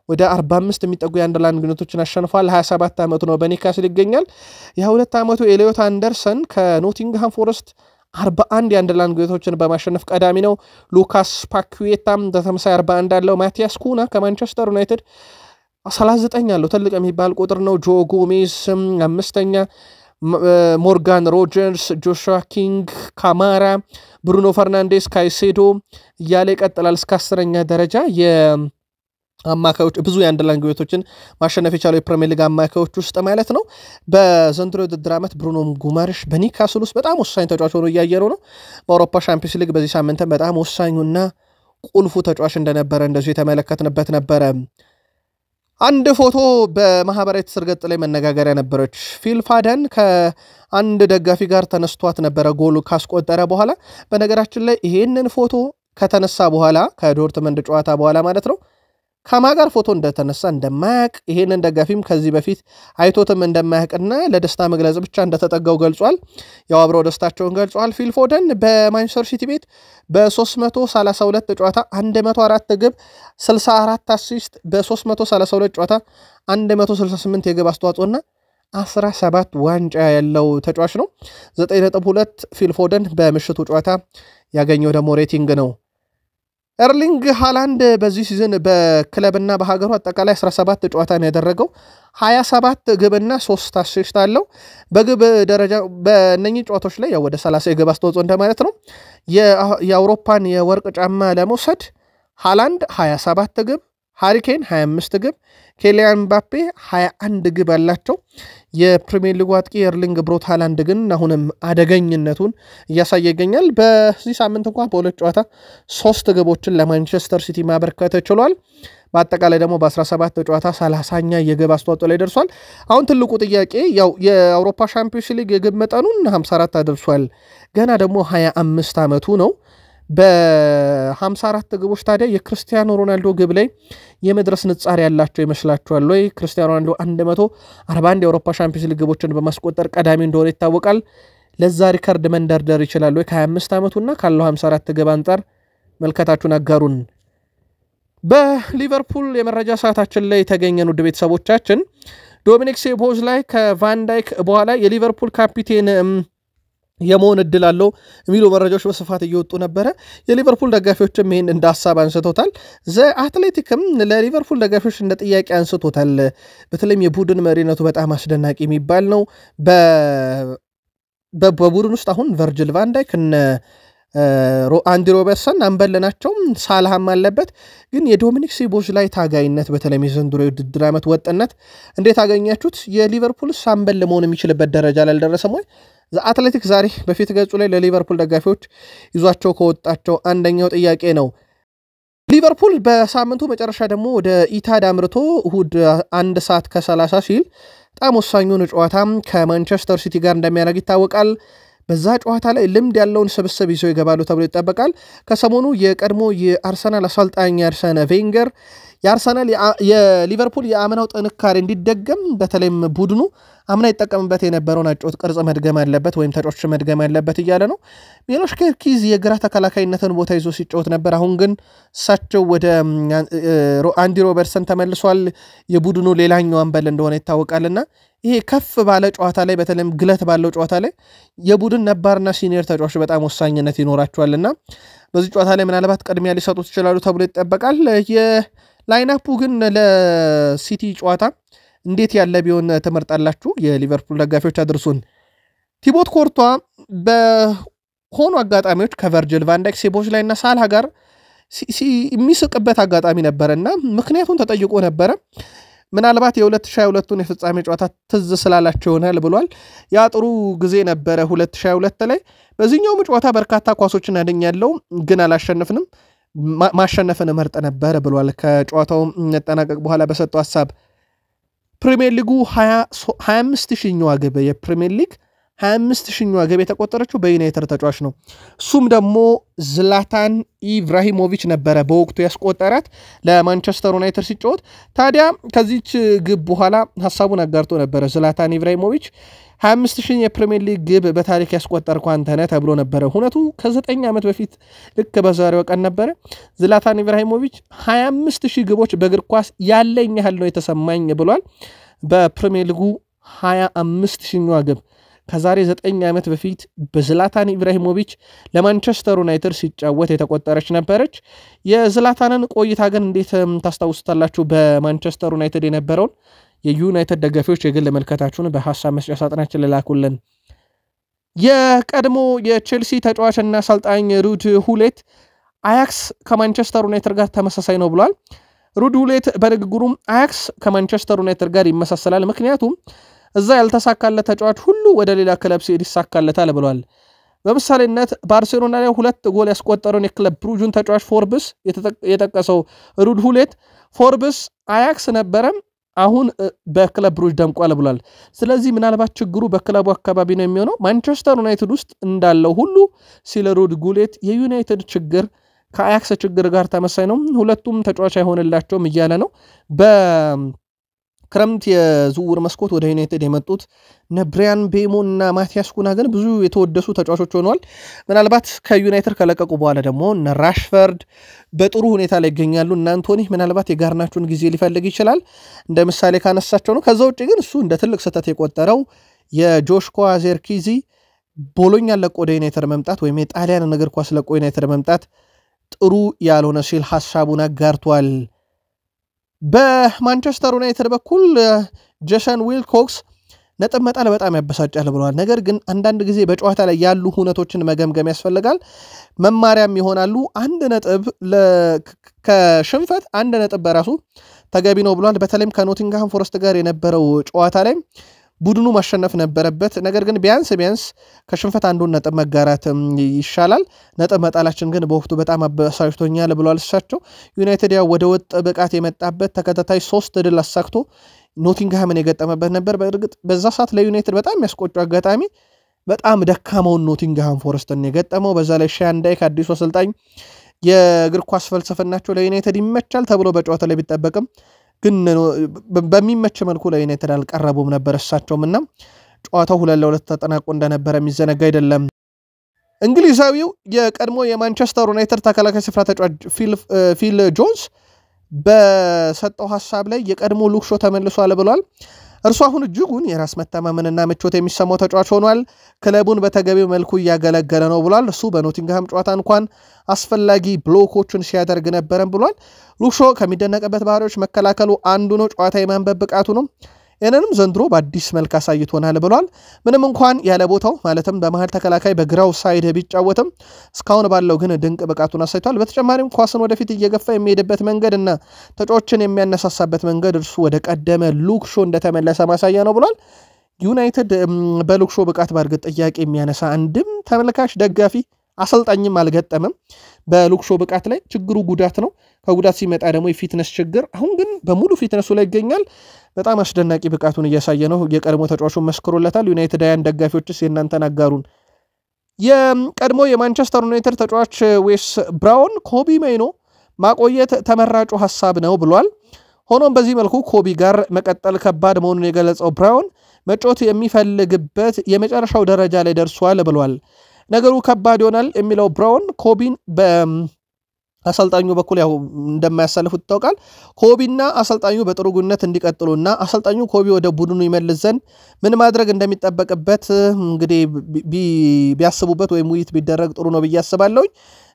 ወደ 45 የሚጠጉ የአንድ ለአንድ ግንኙነቶችን አሸንፏል። 27 ዓመቱ ነው፣ በኒውካስል ይገኛል። የ2 ዓመቱ ኤሊዮት አንደርሰን ከኖቲንግሃም ፎረስት 41 የአንድ ለአንድ ግንኙነቶችን በማሸነፍ ቀዳሚ ነው። ሉካስ ፓኩዌታም በተመሳይ 41 አለው። ማቲያስ ኩና ከማንቸስተር ዩናይትድ 39 አለው፣ ትልቅ የሚባል ቁጥር ነው። ጆ ጎሜዝ 5ኛ፣ ሞርጋን ሮጀርስ፣ ጆሹዋ ኪንግ፣ ካማራ፣ ብሩኖ ፈርናንዴስ፣ ካይሴዶ እያለ ይቀጥላል እስከ 10ኛ ደረጃ። የአማካዮች ብዙ የአንድ ለአንድ ግንኙነቶችን ማሸነፍ የቻለው የፕሪሚየር ሊግ አማካዮች ውስጥ ማለት ነው። በዘንድሮ የውድድር ዓመት ብሩኖ ጉማሬሽ በኒውካስል ውስጥ በጣም ወሳኝ ተጫዋች ሆኖ እያየነው ነው። በአውሮፓ ሻምፒዮንስ ሊግ በዚህ ሳምንትም በጣም ወሳኙና ቁልፉ ተጫዋች እንደነበረ እንደዚሁ የተመለከትንበት ነበረ። አንድ ፎቶ በማህበራዊ ትስስር ገጽ ላይ መነጋገሪያ ነበረች። ፊል ፋደን ከአንድ ደጋፊ ጋር ተነስቷት ነበረ ጎል ካስቆጠረ በኋላ። በነገራችን ላይ ይሄንን ፎቶ ከተነሳ በኋላ ከዶርትመንድ ጨዋታ በኋላ ማለት ነው ከማጋር ፎቶ እንደተነሳ እንደማያቅ ይሄንን ደጋፊም ከዚህ በፊት አይቶትም እንደማያቅና ለደስታ መግለጽ ብቻ እንደተጠጋው ገልጿል። ያው አብረው ደስታቸውን ገልጿል። ፊል ፎደን በማንቸስተር ሲቲ ቤት በ332 ጨዋታ 104 ግብ 64 አሲስት በ332 ጨዋታ 168 የግብ አስተዋጽኦና 17 ዋንጫ ያለው ተጫዋች ነው። 9.2 ፊል ፎደን በምሽቱ ጨዋታ ያገኘው ደግሞ ሬቲንግ ነው። ኤርሊንግ ሃላንድ በዚህ ሲዝን በክለብና በሀገሩ አጠቃላይ 17 ጨዋታን ያደረገው 27 ግብና 3 አሲስት አለው። በግብ ደረጃ በእነኚህ ጨዋታዎች ላይ ያው ወደ 30 የግብ አስተዋጽኦ እንደማለት ነው። የአውሮፓን የወርቅ ጫማ ለመውሰድ ሃላንድ 27 ግብ፣ ሃሪኬን 25 ግብ፣ ኬሊያን ምባፔ 21 ግብ አላቸው። የፕሪሚየር ሊግ አጥቂ ኤርሊንግ ብሮት ሃላንድ ግን አሁንም አደገኝነቱን እያሳየ ይገኛል። በዚህ ሳምንት እንኳን በሁለት ጨዋታ 3 ግቦችን ለማንቸስተር ሲቲ ማበርከት ችሏል። በአጠቃላይ ደግሞ በ17 ጨዋታ 30ኛ የግብ አስተዋጽኦ ላይ ደርሷል። አሁን ትልቁ ጥያቄ ያው የአውሮፓ ሻምፒዮንስ ሊግ የግብ መጠኑን 54 አድርሷል። ገና ደግሞ 25 ዓመቱ ነው። በ54 ግቦች ታዲያ የክርስቲያኖ ሮናልዶ ግብ ላይ የመድረስ ንጻሪ ያላቸው ይመስላችኋል ወይ? ክርስቲያኖ ሮናልዶ 141 የአውሮፓ ሻምፒዮንስ ሊግ ግቦችን በማስቆጠር ቀዳሚ እንደሆነ ይታወቃል። ለዛ ሪከርድ መንደርደር ይችላል ወይ? ከ25 ዓመቱና ካለው 54 ግብ አንጻር መልከታችሁን አጋሩን። በሊቨርፑል የመረጃ ሰዓታችን ላይ የተገኘን ውድ ቤተሰቦቻችን ዶሚኒክ ሶቦስላይ ከቫንዳይክ በኋላ የሊቨርፑል ካፒቴን የመሆን እድል አለው የሚሉ መረጃዎች በስፋት እየወጡ ነበረ። የሊቨርፑል ደጋፊዎችም ይህን እንደ ሀሳብ አንስቶታል። ዘ አትሌቲክም ለሊቨርፑል ደጋፊዎች እንደ ጥያቄ አንስቶታል። በተለይም የቡድን መሪነቱ በጣም አስደናቂ የሚባል ነው። በቡድን ውስጥ አሁን ቨርጅል ቫንዳይክ እነ አንዲ ሮበርትሰን አምበል ናቸው፣ ሳላህም አለበት። ግን የዶሚኒክ ሶቦስላይ ታጋይነት በተለይም የዘንድሮ የውድድር ዓመት ወጥነት እንዴት አገኛችሁት? የሊቨርፑል አምበል መሆን የሚችልበት ደረጃ ላይ አልደረሰም ወይ? አትሌቲክ ዛሬ በፊት ገጹ ላይ ለሊቨርፑል ደጋፊዎች ይዟቸው ከወጣቸው አንደኛው ጥያቄ ነው። ሊቨርፑል በሳምንቱ መጨረሻ ደግሞ ወደ ኢታድ አምርቶ እሁድ 1 ሰዓት ከ30 ሲል በጣም ወሳኙን ጨዋታ ከማንቸስተር ሲቲ ጋር እንደሚያደርግ ይታወቃል። በዛ ጨዋታ ላይ ልምድ ያለውን ስብስብ ይዘው ይገባሉ ተብሎ ይጠበቃል። ከሰሞኑ የቀድሞ የአርሰናል አሰልጣኝ አርሰን ቬንገር የአርሰናል የሊቨርፑል የአምናው ጥንካሬ እንዲደገም በተለይም ቡድኑ አምና ይጠቀምበት የነበረውን አጨዋወት ቅርጽ መድገም አለበት ወይም ተጫዋቾች መድገም አለበት እያለ ነው። ሚሎሽ ኬርኪዝ የግራ ተከላካይነትን ቦታ ይዞ ሲጫወት ነበር። አሁን ግን እሳቸው ወደ አንዲ ሮበርትሰን ተመልሷል። የቡድኑ ሌላኛው አምበል እንደሆነ ይታወቃልና ይሄ ከፍ ባለ ጨዋታ ላይ በተለይም ግለት ባለው ጨዋታ ላይ የቡድን ነባርና ሲኒየር ተጫዋቾች በጣም ወሳኝነት ይኖራቸዋልና በዚህ ጨዋታ ላይ ምናልባት ቅድሚያ ሊሰጡት ይችላሉ ተብሎ ይጠበቃል። የላይናፑ ግን ለሲቲ ጨዋታ እንዴት ያለ ቢሆን ተመርጣላችሁ? የሊቨርፑል ደጋፊዎች አድርሱን። ቲቦት ኮርቷ በሆኑ አጋጣሚዎች ከቨርጅል ቫንዳይክ ሴቦስላይና ሳልሃ ጋር የሚስቅበት አጋጣሚ ነበረና ምክንያቱም ተጠይቆ ነበረ። ምናልባት የ2022ን የፍጻሜ ጨዋታ ትዝ ስላላቸው ይሆናል ብሏል። ያ ጥሩ ጊዜ ነበረ 2022 ላይ። በዚህኛውም ጨዋታ በርካታ ኳሶችን አድኛለሁ ግን አላሸነፍንም፣ ማሸነፍን መርጥ ነበር ብሏል። ከጨዋታው መጠናቀቅ በኋላ በሰጠው ሐሳብ ፕሪሚየር ሊጉ 25,000ኛዋ ግብ የፕሪሚየር ሊግ 25,000ኛዋ ግብ የተቆጠረችው በዩናይትድ ተጫዋች ነው። እሱም ደግሞ ዝላታን ኢብራሂሞቪች ነበረ በወቅቱ ያስቆጠራት ለማንቸስተር ዩናይትድ ሲጫወት። ታዲያ ከዚች ግብ በኋላ ሐሳቡን አጋርቶ ነበረ። ዝላታን ኢብራሂሞቪች 25,000 የፕሪሚየር ሊግ ግብ በታሪክ ያስቆጠርኩ አንተ ነህ ተብሎ ነበረ። ሁነቱ ከ9 ዓመት በፊት ልክ በዛሬው ቀን ነበረ። ዝላታን ኢብራሂሞቪች 25,000 ግቦች በእግር ኳስ ያለኝ ያህል ነው የተሰማኝ ብሏል። በፕሪሚየር ሊጉ 25,000ኛዋ ግብ ከዛሬ 9 ዓመት በፊት በዝላታን ኢብራሂሞቪች ለማንቸስተር ዩናይትድ ሲጫወት የተቆጠረች ነበረች። የዝላታንን ቆይታ ግን እንዴት ታስታውሱታላችሁ? በማንቸስተር ዩናይትድ የነበረውን የዩናይትድ ደጋፊዎች የግል መልከታችሁን በሐሳብ መስጫ ሳጥናችን ልላኩልን። የቀድሞ የቼልሲ ተጫዋችና አሰልጣኝ ሩድ ሁሌት አያክስ ከማንቸስተር ዩናይትድ ጋር ተመሳሳይ ነው ብሏል። ሩድ ሁሌት በንግግሩም አያክስ ከማንቸስተር ዩናይትድ ጋር ይመሳሰላል፣ ምክንያቱም እዛ ያልተሳካለት ተጫዋች ሁሉ ወደ ሌላ ክለብ ሲሄድ ይሳካለታል ብሏል። በምሳሌነት ባርሴሎና ላይ 2 ጎል ያስቆጠረውን የክለብ ብሩጁን ተጫዋች ፎርብስ የጠቀሰው ሩድ ሁሌት ፎርብስ አያክስ ነበረም አሁን በክለብ ብሩጅ ደምቋል ብሏል። ስለዚህ ምናልባት ችግሩ በክለቡ አካባቢ ነው የሚሆነው ማንቸስተር ዩናይትድ ውስጥ እንዳለው ሁሉ ሲል ሩድ ሁሌት የዩናይትድ ችግር ከአያክስ ችግር ጋር ተመሳይ ነው፣ ሁለቱም ተጫዋች አይሆንላቸውም እያለ ነው። ክረምት የዝውውር መስኮት ወደ ዩናይትድ የመጡት ነብሪያን ቤሞ እና ማቲያስ ኩና ግን ብዙ የተወደሱ ተጫዋቾች ሆነዋል። ምናልባት ከዩናይትድ ከለቀቁ በኋላ ደግሞ ራሽፈርድ በጥሩ ሁኔታ ላይ ይገኛሉ። እና አንቶኒ ምናልባት የጋርናቾን ጊዜ ሊፈልግ ይችላል እንደ ምሳሌ ካነሳቸው ነው። ከዛ ውጭ ግን እሱ እንደ ትልቅ ስህተት የቆጠረው የጆሽኮ ዜርኪዚ ቦሎኛ ለቆ ወደ ዩናይትድ መምጣት ወይም የጣሊያን እግር ኳስ ለቆ ዩናይትድ መምጣት ጥሩ ያልሆነ ሲል ሐሳቡን አጋርቷል። በማንቸስተር ዩናይትድ በኩል ጄሰን ዊልኮክስ ነጥብ መጣል በጣም ያበሳጫል ብለዋል። ነገር ግን አንዳንድ ጊዜ በጨዋታ ላይ ያሉ ሁነቶችን መገምገም ያስፈልጋል፣ መማሪያም ይሆናሉ። 1 ነጥብ ከሽንፈት 1 ነጥብ በራሱ ተገቢ ነው ብለዋል። በተለይም ከኖቲንግሃም ፎረስት ጋር የነበረው ጨዋታ ላይ ቡድኑ ማሸነፍ ነበረበት። ነገር ግን ቢያንስ ከሽንፈት 1 ነጥብ መጋራት ይሻላል። ነጥብ መጣላችን ግን በወቅቱ በጣም አበሳጭቶኛል ብለዋል እሳቸው። ዩናይትድ ያው ወደ ወጥ ብቃት የመጣበት ተከታታይ 3 ድል አሳክቶ ኖቲንግሃምን የገጠመበት ነበር። በእርግጥ በዛ ሰዓት ለዩናይትድ በጣም የሚያስቆጩ አጋጣሚ በጣም ደካማውን ኖቲንግሃም ፎረስትን የገጠመው። በዛ ላይ ሻንዳይክ አዲሱ አሰልጣኝ የእግር ኳስ ፈልሰፍናቸው ለዩናይትድ ይመቻል ተብሎ በጨዋታ ላይ ቢጠበቅም ግን በሚመች መልኩ ለዩናይትድ አልቀረቡም ነበር እሳቸውም እና ጨዋታው 2-2 ተጠናቆ እንደነበረ የሚዘነጋ አይደለም። እንግሊዛዊው የቀድሞ የማንቸስተር ዩናይትድ ተከላካይ ስፍራ ተጫዋች ፊል ጆንስ በሰጠው ሐሳብ ላይ የቀድሞ ሉክሾ ተመልሷል ብሏል። እርሱ አሁን እጅጉን የራስ መተማመንና ምቾት የሚሰማው ተጫዋች ሆኗል። ክለቡን በተገቢው መልኩ እያገለገለ ነው ብሏል። እሱ በኖቲንግሃም ጨዋታ እንኳን አስፈላጊ ብሎኮችን ሲያደርግ ነበረም ብሏል። ሉክሾ ከሚደነቅበት ባህሪዎች መከላከሉ አንዱ ነው፣ ጨዋታ የማንበብ ብቃቱ ነው። ይህንንም ዘንድሮ በአዲስ መልክ አሳይቶናል ብሏል። ምንም እንኳን ያለ ቦታው ማለትም በመሃል ተከላካይ በግራው ሳይድ ቢጫወትም እስካሁን ባለው ግን ድንቅ ብቃቱን አሳይቷል። በተጨማሪም ኳስን ወደፊት እየገፋ የሚሄድበት መንገድ እና ተጫዋቾችን የሚያነሳሳበት መንገድ እርሱ ወደ ቀደመ ሉክሾ እንደተመለሰ ማሳያ ነው ብሏል። ዩናይትድ በሉክሾ ብቃት ባርግጥ ጥያቄ የሚያነሳ አንድም ተመልካች ደጋፊ አሰልጣኝም አልገጠመም በሉክሾ ብቃት ላይ ችግሩ ጉዳት ነው ከጉዳት ሲመጣ ደግሞ የፊትነስ ችግር አሁን ግን በሙሉ ፊትነሱ ላይ ይገኛል በጣም አስደናቂ ብቃቱን እያሳየ ነው የቀድሞ ተጫዋቹን መስክሮለታል ዩናይትዳውያን ደጋፊዎችስ የእናንተን አጋሩን የቀድሞ የማንቸስተር ዩናይትድ ተጫዋች ዌስ ብራውን ኮቢ ማይኖ ማቆየት ተመራጩ ሐሳብ ነው ብሏል ሆኖም በዚህ መልኩ ኮቢ ጋር መቀጠል ከባድ መሆኑን የገለጸው ብራውን መጫወት የሚፈልግበት የመጨረሻው ደረጃ ላይ ደርሷል ብሏል ነገሩ ከባድ ይሆናል የሚለው ብራውን ኮቢን በአሰልጣኙ በኩል ያው እንደማያሳልፉት ታውቃል ኮቢና አሰልጣኙ በጥሩ ግንኙነት እንዲቀጥሉና አሰልጣኙ ኮቢ ወደ ቡድኑ ይመልስ ዘንድ ምን ማድረግ እንደሚጠበቅበት እንግዲህ ቢያስቡበት ወይም ውይይት ቢደረግ ጥሩ ነው ብያስባለሁ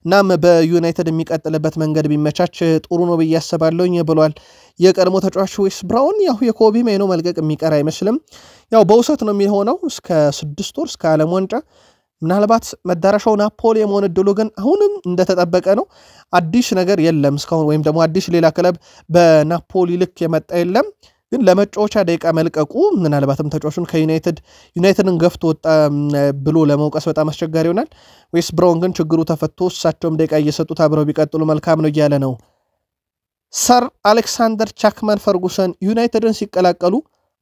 እናም በዩናይትድ የሚቀጥልበት መንገድ ቢመቻች ጥሩ ነው ብያስባለሁ ብሏል የቀድሞ ተጫዋች ዌስ ብራውን ያው የኮቢ ማይኖ መልቀቅ የሚቀር አይመስልም ያው በውሰት ነው የሚሆነው እስከ 6 ወር እስከ ዓለም ዋንጫ ምናልባት መዳረሻው ናፖሊ የመሆን እድሉ ግን አሁንም እንደተጠበቀ ነው አዲስ ነገር የለም እስካሁን ወይም ደግሞ አዲስ ሌላ ክለብ በናፖሊ ልክ የመጣ የለም ግን ለመጫወቻ ደቂቃ መልቀቁ ምናልባትም ተጫዋቹን ከዩናይትድን ገፍቶ ወጣ ብሎ ለመውቀስ በጣም አስቸጋሪ ይሆናል ዌስ ብራውን ግን ችግሩ ተፈቶ እሳቸውም ደቂቃ እየሰጡት አብረው ቢቀጥሉ መልካም ነው እያለ ነው ሰር አሌክሳንደር ቻክማን ፈርጉሰን ዩናይትድን ሲቀላቀሉ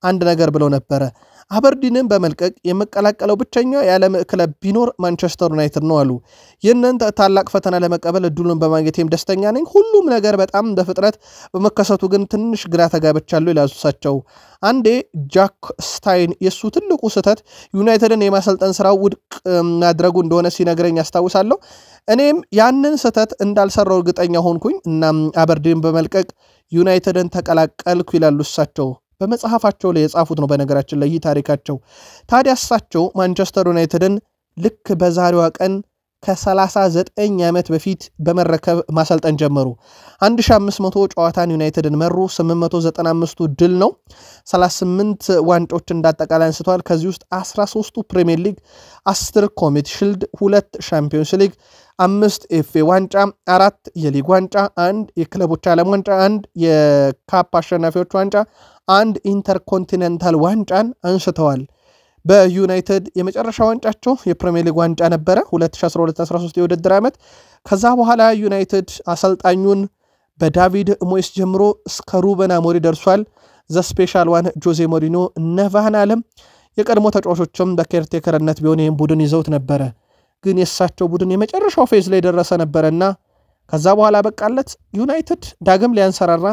አንድ ነገር ብለው ነበረ አበርዲንን በመልቀቅ የመቀላቀለው ብቸኛው የዓለም ክለብ ቢኖር ማንቸስተር ዩናይትድ ነው አሉ ይህንን ታላቅ ፈተና ለመቀበል እድሉን በማግኘቴም ደስተኛ ነኝ ሁሉም ነገር በጣም በፍጥነት በመከሰቱ ግን ትንሽ ግራ ተጋብቻለሁ ይላዙሳቸው አንዴ ጃክ ስታይን የሱ ትልቁ ስህተት ዩናይትድን የማሰልጠን ስራው ውድቅ ማድረጉ እንደሆነ ሲነግረኝ አስታውሳለሁ እኔም ያንን ስህተት እንዳልሰራው እርግጠኛ ሆንኩኝ እና አበርዲን በመልቀቅ ዩናይትድን ተቀላቀልኩ ይላሉሳቸው በመጽሐፋቸው ላይ የጻፉት ነው በነገራችን ላይ ታሪካቸው ታዲያ እሳቸው ማንቸስተር ዩናይትድን ልክ በዛሬዋ ቀን ከ39 ዓመት በፊት በመረከብ ማሰልጠን ጀመሩ 1500 ጨዋታን ዩናይትድን መሩ 895ቱ ድል ነው 38 ዋንጫዎች እንዳጠቃላይ አንስተዋል ከዚህ ውስጥ 13ቱ ፕሪሚየር ሊግ 10 ኮሚቲ ሺልድ 2 ሻምፒዮንስ ሊግ 5 ኤፍኤ ዋንጫ 4 የሊግ ዋንጫ 1 የክለቦች ዓለም ዋንጫ 1 የካፕ አሸናፊዎች ዋንጫ 1 ኢንተርኮንቲኔንታል ዋንጫን አንስተዋል በዩናይትድ የመጨረሻ ዋንጫቸው የፕሪሚየር ሊግ ዋንጫ ነበረ 2012-13 የውድድር ዓመት ከዛ በኋላ ዩናይትድ አሰልጣኙን በዳቪድ ሞይስ ጀምሮ እስከ ሩበን አሞሪም ደርሷል ዘ ስፔሻል ዋን ጆዜ ሞሪኖ ነቫን ዓለም የቀድሞ ተጫዋቾችም በኬርቴከርነት ቢሆን ይህን ቡድን ይዘውት ነበረ ግን የሳቸው ቡድን የመጨረሻው ፌዝ ላይ ደረሰ ነበርና ከዛ በኋላ በቃለት ዩናይትድ ዳግም ሊያንሰራራ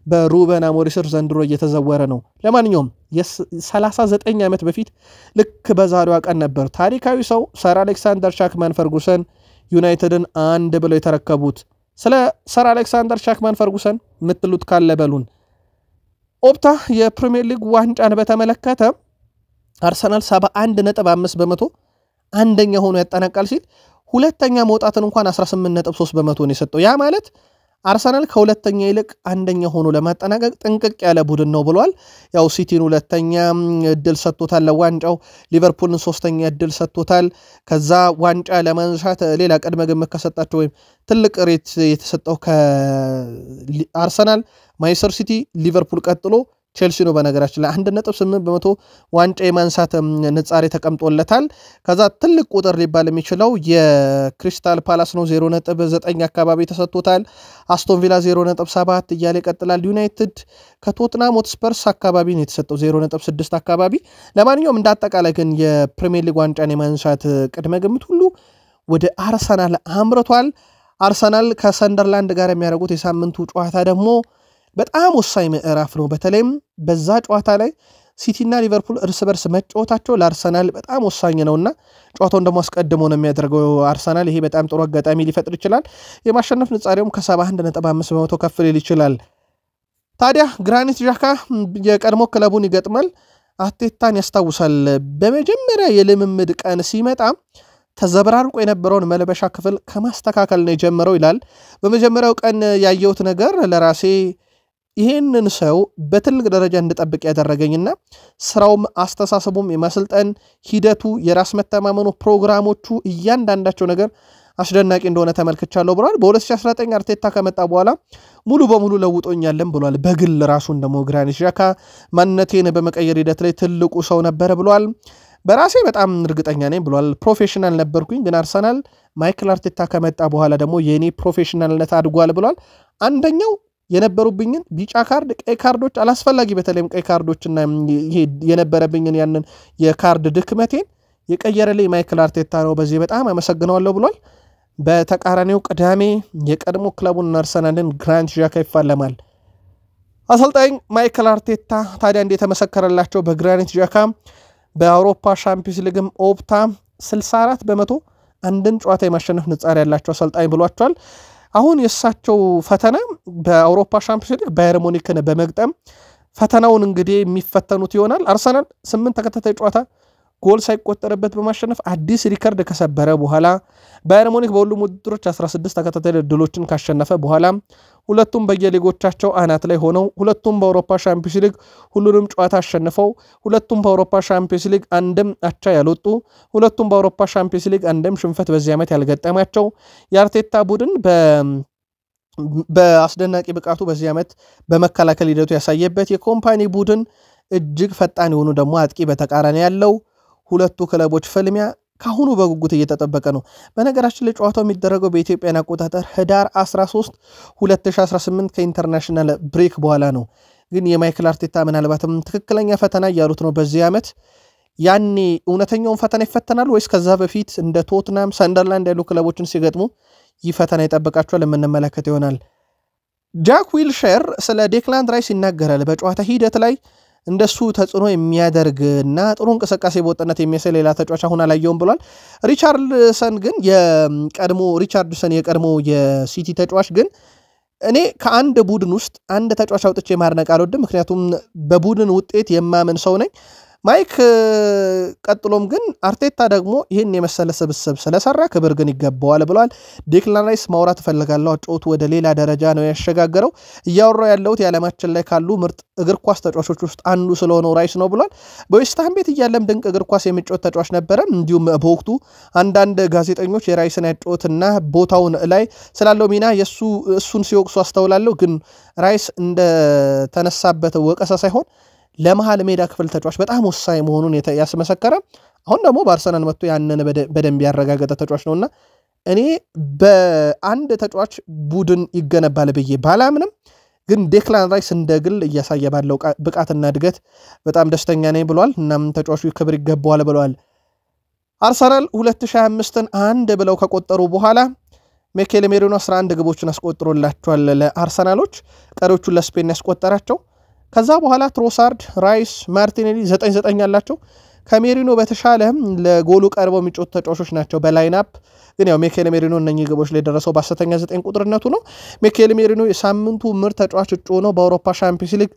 በሩበን አሞሪም ስር ዘንድሮ እየተዘወረ ነው ለማንኛውም የ39 ዓመት በፊት ልክ በዛሬዋ ቀን ነበር ታሪካዊ ሰው ሰር አሌክሳንደር ቻክማን ፈርጉሰን ዩናይትድን አንድ ብለው የተረከቡት ስለ ሰር አሌክሳንደር ቻክማን ፈርጉሰን ምትሉት ካለ በሉን ኦፕታ የፕሪሚየር ሊግ ዋንጫን በተመለከተ አርሰናል 71.5% አንደኛ ሆኖ ያጠናቃል ሲል ሁለተኛ መውጣትን እንኳን 18.3% ነው የሰጠው ያ ማለት አርሰናል ከሁለተኛ ይልቅ አንደኛ ሆኖ ለማጠናቀቅ ጥንቅቅ ያለ ቡድን ነው ብሏል ያው ሲቲን ሁለተኛ እድል ሰጥቶታል ለዋንጫው ሊቨርፑልን ሶስተኛ እድል ሰጥቶታል ከዛ ዋንጫ ለማንሳት ሌላ ቀድመ ግምት ከሰጣቸው ወይም ትልቅ ሬት የተሰጠው ከአርሰናል ማንቸስተር ሲቲ ሊቨርፑል ቀጥሎ ቼልሲ ነው በነገራችን ላይ 1.8% ዋንጫ የማንሳት ንጻሬ ተቀምጦለታል ከዛ ትልቅ ቁጥር ሊባል የሚችለው የክሪስታል ፓላስ ነው 0.9 አካባቢ ተሰጥቶታል አስቶን ቪላ 0.7 እያለ ይቀጥላል ዩናይትድ ከቶትናም ሆትስፐርስ አካባቢ ነው የተሰጠው 0.6 አካባቢ ለማንኛውም እንዳጠቃላይ ግን የፕሪሚየር ሊግ ዋንጫን የማንሳት ቅድመ ግምት ሁሉ ወደ አርሰናል አምርቷል አርሰናል ከሰንደርላንድ ጋር የሚያደርጉት የሳምንቱ ጨዋታ ደግሞ በጣም ወሳኝ ምዕራፍ ነው በተለይም በዛ ጨዋታ ላይ ሲቲና ሊቨርፑል እርስ በርስ መጫወታቸው ለአርሰናል በጣም ወሳኝ ነውና ጨዋታውን ደግሞ አስቀድሞ ነው የሚያደርገው አርሰናል ይሄ በጣም ጥሩ አጋጣሚ ሊፈጥር ይችላል የማሸነፍ ንጻሬውም ከ71.5% ከፍ ሊል ይችላል ታዲያ ግራኒት ዣካ የቀድሞ ክለቡን ይገጥማል አርቴታን ያስታውሳል በመጀመሪያ የልምምድ ቀን ሲመጣ ተዘበራርቆ የነበረውን መልበሻ ክፍል ከማስተካከል ነው የጀመረው ይላል በመጀመሪያው ቀን ያየሁት ነገር ለራሴ ይሄንን ሰው በትልቅ ደረጃ እንድጠብቅ ያደረገኝና ስራውም አስተሳሰቡም የማሰልጠን ሂደቱ የራስ መተማመኑ ፕሮግራሞቹ እያንዳንዳቸው ነገር አስደናቂ እንደሆነ ተመልክቻለሁ ብሏል። በ2019 አርቴታ ከመጣ በኋላ ሙሉ በሙሉ ለውጦኛለን ብሏል። በግል ራሱን ደግሞ ግራኒት ዣካ ማንነቴን በመቀየር ሂደት ላይ ትልቁ ሰው ነበር ብሏል። በራሴ በጣም እርግጠኛ ነኝ ብሏል። ፕሮፌሽናል ነበርኩኝ ግን አርሰናል ማይክል አርቴታ ከመጣ በኋላ ደግሞ የኔ ፕሮፌሽናልነት አድጓል ብሏል። አንደኛው የነበሩብኝን ቢጫ ካርድ ቀይ ካርዶች አላስፈላጊ በተለይም ቀይ ካርዶችና ይሄ የነበረብኝን ያንን የካርድ ድክመቴን የቀየረልኝ ማይክል አርቴታ ነው። በዚህ በጣም አመሰግነዋለሁ ብሏል። በተቃራኒው ቅዳሜ የቀድሞ ክለቡን አርሰናልን ግራኒት ዣካ ይፋለማል። አሰልጣኝ ማይክል አርቴታ ታዲያ እንደተመሰከረላቸው በግራኒት ዣካ በአውሮፓ ሻምፒዮንስ ሊግም ኦፕታ 64 በመቶ አንድን ጨዋታ የማሸነፍ ንጻር ያላቸው አሰልጣኝ ብሏቸዋል። አሁን የሳቸው ፈተና በአውሮፓ ሻምፒዮንስ ሊግ ባየር ሙኒክን በመግጠም ፈተናውን እንግዲህ የሚፈተኑት ይሆናል። አርሰናል 8 ተከታታይ ጨዋታ ጎል ሳይቆጠርበት በማሸነፍ አዲስ ሪከርድ ከሰበረ በኋላ ባየር ሙኒክ በሁሉም ውድድሮች 16 ተከታታይ ድሎችን ካሸነፈ በኋላ ሁለቱም በየሊጎቻቸው አናት ላይ ሆነው ሁለቱም በአውሮፓ ሻምፒዮንስ ሊግ ሁሉንም ጨዋታ አሸንፈው ሁለቱም በአውሮፓ ሻምፒዮንስ ሊግ አንድም አቻ ያልወጡ ሁለቱም በአውሮፓ ሻምፒዮንስ ሊግ አንድም ሽንፈት በዚህ ዓመት ያልገጠማቸው የአርቴታ ቡድን በአስደናቂ ብቃቱ በዚህ ዓመት በመከላከል ሂደቱ ያሳየበት የኮምፓኒ ቡድን እጅግ ፈጣን የሆኑ ደግሞ አጥቂ በተቃራኒ ያለው ሁለቱ ክለቦች ፍልሚያ ካሁኑ በጉጉት እየተጠበቀ ነው። በነገራችን ላይ ጨዋታው የሚደረገው በኢትዮጵያን አቆጣጠር ህዳር 13 2018 ከኢንተርናሽናል ብሬክ በኋላ ነው። ግን የማይክል አርቴታ ምናልባትም ትክክለኛ ፈተና እያሉት ነው በዚህ ዓመት። ያኔ እውነተኛውን ፈተና ይፈተናሉ ወይስ ከዛ በፊት እንደ ቶትናም ሰንደርላንድ ያሉ ክለቦችን ሲገጥሙ ይህ ፈተና ይጠብቃቸዋል? የምንመለከት ይሆናል። ጃክ ዊልሼር ስለ ዴክላን ራይስ ይናገራል። በጨዋታ ሂደት ላይ እንደሱ ተጽዕኖ የሚያደርግና ጥሩ እንቅስቃሴ በወጥነት የሚያሳይ ሌላ ተጫዋች አሁን አላየውም ብሏል። ሪቻርድሰን የቀድሞ የሲቲ ተጫዋች ግን እኔ ከአንድ ቡድን ውስጥ አንድ ተጫዋች አውጥቼ ማድነቅ አልወድም፣ ምክንያቱም በቡድን ውጤት የማምን ሰው ነኝ። ማይክ ቀጥሎም ግን አርቴታ ደግሞ ይህን የመሰለ ስብስብ ስለሰራ ክብር ግን ይገባዋል ብሏል። ዴክላን ራይስ ማውራት እፈልጋለሁ፣ አጨዋወቱ ወደ ሌላ ደረጃ ነው ያሸጋገረው። እያወራው ያለሁት የዓለማችን ላይ ካሉ ምርጥ እግር ኳስ ተጫዋቾች ውስጥ አንዱ ስለሆነው ራይስ ነው ብሏል። በዌስትሃም ቤት እያለም ድንቅ እግር ኳስ የሚጫወት ተጫዋች ነበረ። እንዲሁም በወቅቱ አንዳንድ ጋዜጠኞች የራይስን ያጨዋወትና ቦታውን ላይ ስላለው ሚና እሱን ሲወቅሱ አስተውላለሁ። ግን ራይስ እንደተነሳበት ወቀሳ ሳይሆን ለመሃል ሜዳ ክፍል ተጫዋች በጣም ወሳኝ መሆኑን ያስመሰከረ አሁን ደግሞ በአርሰናል መጥቶ ያንን በደንብ ያረጋገጠ ተጫዋች ነውና እኔ በአንድ ተጫዋች ቡድን ይገነባል ብዬ ባላምንም ግን ዴክላን ራይስ እንደግል እያሳየ ባለው ብቃትና እድገት በጣም ደስተኛ ነኝ ብሏል። እናም ተጫዋቹ ክብር ይገባዋል ብለዋል። አርሰናል 2025ን አንድ ብለው ከቆጠሩ በኋላ ሚኬል ሜሪኖ 11 ግቦችን አስቆጥሮላቸዋል ለአርሰናሎች፣ ቀሪዎቹን ለስፔን ያስቆጠራቸው። ከዛ በኋላ ትሮሳርድ፣ ራይስ፣ ማርቲኔሊ 9 ያላቸው ከሜሪኖ በተሻለ ለጎሉ ቀርበው የሚጮቱ ተጫዋቾች ናቸው በላይናፕ። ግን ያው ሚኬል ሜሪኖ እነኚህ ግቦች ላይ ደረሰው በ10ኛ 9 ቁጥርነቱ ነው። ሚኬል ሜሪኖ የሳምንቱ ምርጥ ተጫዋች እጩ ነው፣ በአውሮፓ ሻምፒዮንስ ሊግ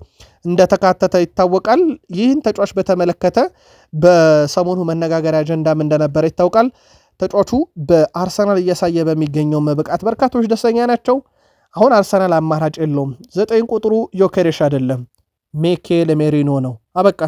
እንደተካተተ ይታወቃል። ይህን ተጫዋች በተመለከተ በሰሞኑ መነጋገሪያ አጀንዳም እንደነበረ ይታወቃል። ተጫዋቹ በአርሰናል እያሳየ በሚገኘው ብቃት በርካቶች ደስተኛ ናቸው። አሁን አርሰናል አማራጭ የለውም። 9 ቁጥሩ ዮኬሬሽ አይደለም ሚኬል ሜሪኖ ነው። አበቃ።